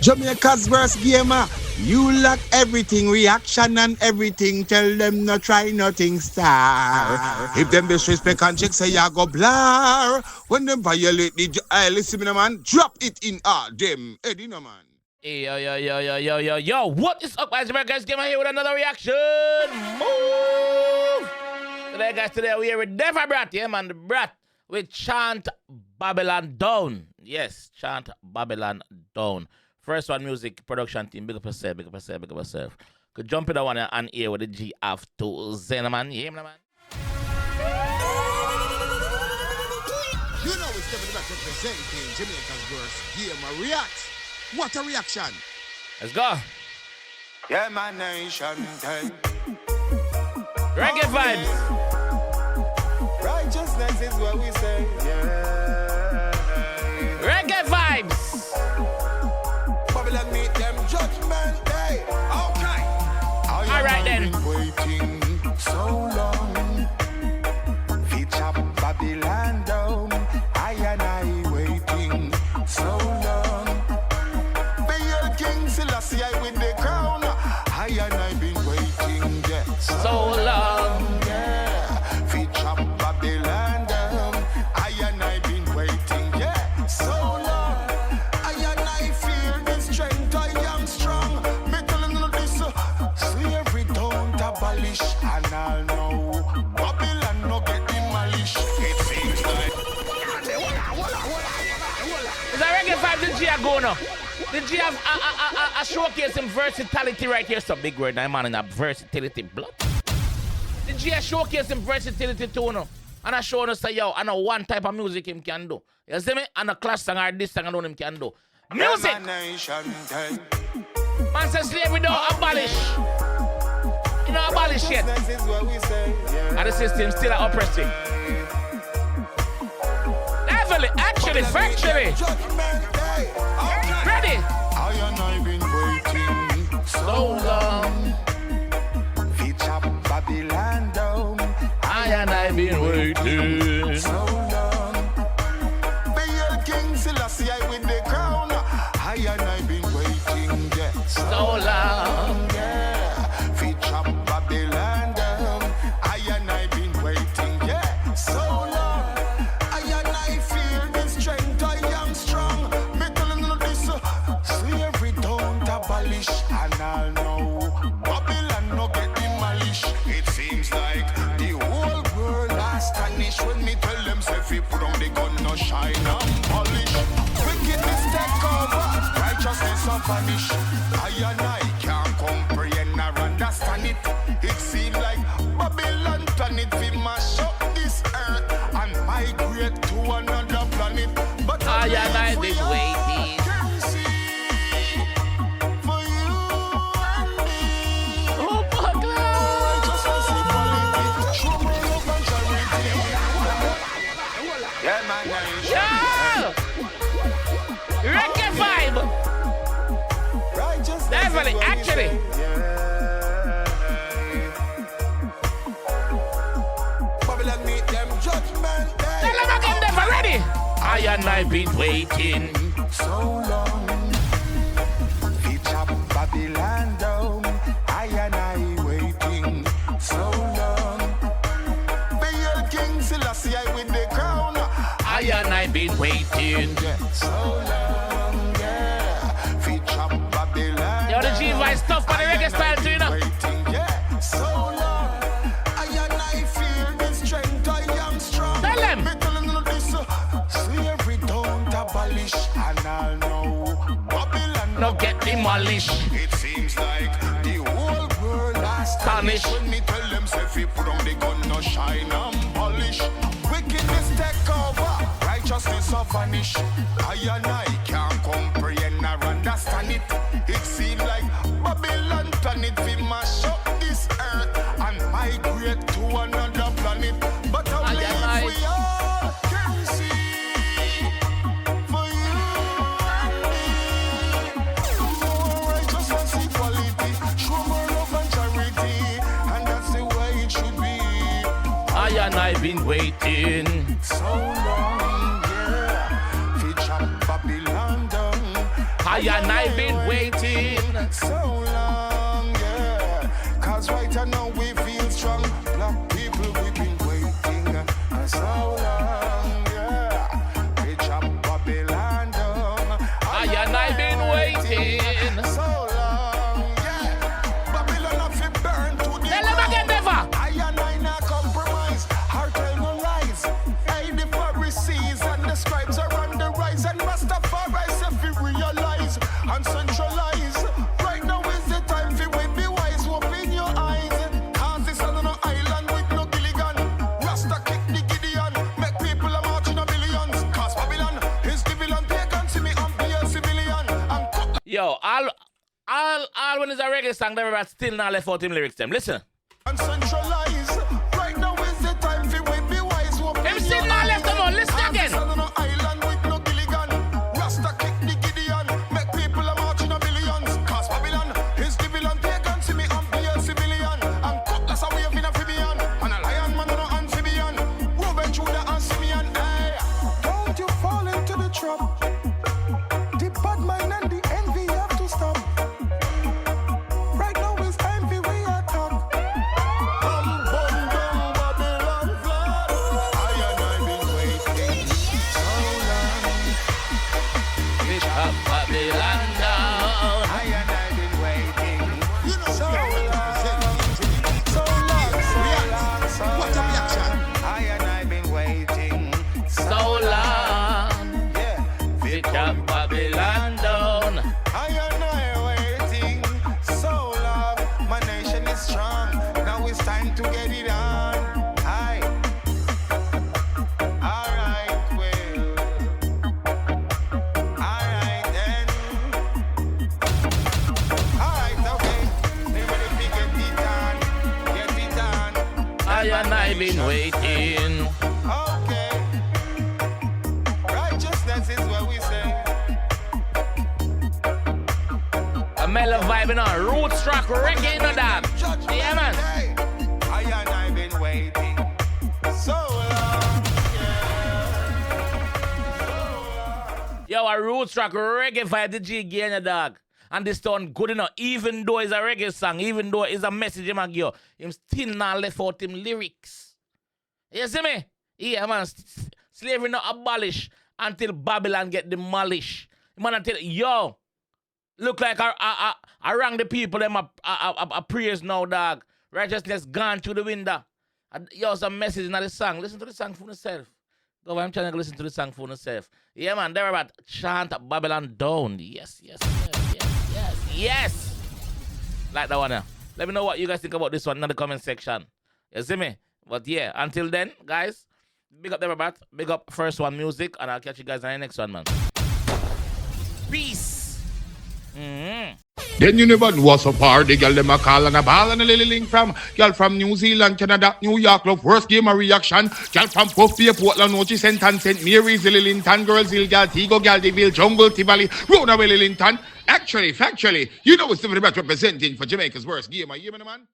Jamaica's worst gamer. You lack everything, reaction and everything. Tell them no try nothing, star. If them disrespect and check, say ya go blur. When them violate the listen me, man, drop it in them. Eddie, no man. Yo, what is up, guys? Jamaica's Gamer here with another reaction. Move! Today, guys, we're here with Deva Bratt, yeah, man, the Bratt, with Chant Babylon Down. Yes, Chant Babylon Down. First one, music production team, big up yourself, big up yourself, big up yourself. Could jump in the one and here with the 𝐑𝐄𝐂𝐓𝐈𝐎𝐍, man, yeah, man. You know it's Deva Bratt representing Jamaica's worst gamer. React. What a reaction. Let's go. Yeah, my nation. Reggae vibes. Righteousness is what we say. Yeah. Reggae vibes. Babylon meet them judgment day. Okay. All right then. Waiting so long. Feature Babylon down. I and I waiting so long. Selassie with the crown. I and I been waiting, yeah, so long. Yeah, feature Babylon down. I and I been waiting, yeah, so long. I and I feel the strength. I am strong. Me telling you this, slavery don't abolish, and I'll know Babylon no get demolished. It seems like. Is that reggae vibe? Did you go now? Did you have a showcase in versatility right here? Some big word, man, in a versatility blood. Did you showcase in versatility too, no? And I show us say, yo, I know one type of music him can do. You see me? And a class song or this song alone him can do. Music! Man says slavery don't abolish. You know abolish yet. And the system still oppressing. Heavily, actually, factually. Ready? I and I been waiting So long. Feature Babylon down. I and I been waiting. So long. Bail King Selassie with the crown. I and I been waiting, yeah, So long. yeah. Feature Babylon down. I and I been waiting, yeah, so long. I and I feel the strength. I am strong. Me telling you this, slavery don't abolish, and I'll know Babylon no get demolished. It seems like the whole world astonished when me tell them say fi put on the gun no shine and polish. Wickedness take over, righteousness will vanish. I and I can't comprehend or understand it. It seems like Babylon planet fi mash up this earth and migrate to another planet. But I and I been waiting. Oh my God. Yeah, man. Yeah. Reggae vibe. Definitely, actually. Babylon meet them judgment day. Tell them again, Deva, ready? I and I been waiting. So long. Feature Babylon down. I and I waiting so long. Bail King Selassie with the crown. I and I been waiting. Yeah, so long, yeah. Feature Babylon. Yo, the G-Vice stuff for the reggae style too, you know? Waiting, yeah, so long. I and I feel the strength. I am strong. Tell them. Me telling you this, slavery don't abolish, and I'll know Babylon No get demolished. It seems like the whole world astonished when me tell them say fi put on the gun no shine and polish. Wickedness take over, righteousness will vanish. I and I can't comprehend or understand it. It seems like Babylon planet fi mash up this earth and migrate to another planet. But I believe we all can see. For you and me, more righteousness, equality, show more love and charity, and that's the way it should be. I and I been waiting. So long, yeah. Feature Babylon down. I and I been waiting so long, yeah. Cause right now we feel strong. Black people, we've been waiting so long, yeah. We chop Babylon down. I and I been waiting so long, yeah. Babylon have to burn to the Tell them again, Deva. I and I not compromise. Heart tell no lies. Hey, the Pharisees and the scribes are on the rise. And Rastafari if we realize and centralize. Right now is the time for we be wise. Open your eyes. Cause this on an island with no Gilligan. Rasta kick the Gideon. Make people a march in a millions. Cause Babylon is the villain. Pagan see me and be a civilian. And cook. Yo, all when it's a reggae song, everybody still not left out him lyrics them. Listen. And centralize. Right now is the time for we be wise. Open Him still not left them out. Listen again. this on an island with no Gilligan. Rasta kick the Gideon. Make people a march in a millions. Cause Babylon is the villain. Pagan see me and be a civilian. And cook that's a way of an amphibian. And a lion man and an amphibian. Reuben, Judah and Simeon. Hey, don't you fall into the trap. The bad mind and the envy have to stop. Right now is time for we attack. Bum bum bum Babylon flood. I and I been waiting so long. Bitch up Babylon down. I and I been waiting You know, so yeah, long. So long, so long, so What's the long. reaction? I and I been waiting So long. yeah. Bitch up Babylon down. I and I waiting so long. My nation is strong. Now it's time to get it on. Aye. Alright, well. Alright then. Alright, okay. Everybody get it on. Get it on. I and I been waiting. Okay. Righteousness is what we say. A mellow vibing on roots track reggae in the dog. Yeah, man. Hey, I and I been waiting so long. Yeah. Yo, a roots track reggae vibe the G in the dog. And this sound good enough. Even though it's a reggae song, even though it's a message him a give, him still not left out him lyrics. You see me? Yeah, man. Slavery not abolish until Babylon get demolished. Man, I tell you, yo, look like I rang the people them a prayers now, dog. Righteousness gone through the window. Yo, some message in the song. Listen to the song for yourself. Go over, I'm trying to listen to the song for yourself. Yeah, man, Deva Bratt, Chant Babylon down. Yes. Like that one now. Let me know what you guys think about this one in the comment section. You see me? But yeah, until then, guys, big up Deva Bratt, big up First One Music, and I'll catch you guys on the next one, man. Peace. Then you never know what's up party. Girl, them a call and a ball and a little link from girl from New Zealand, Canada, New York, love worst game a reaction. Girl from Puff Bay, Portland, Nochi, St. Ann, St. Mary's, Lillington, girls, Ilgal, Tigo, Galdeville, Jungle, Tivoli, Ronaway, Lillington. Actually, factually, you know it's the Deva Bratt representing for Jamaica's worst game. Are you hear me, man?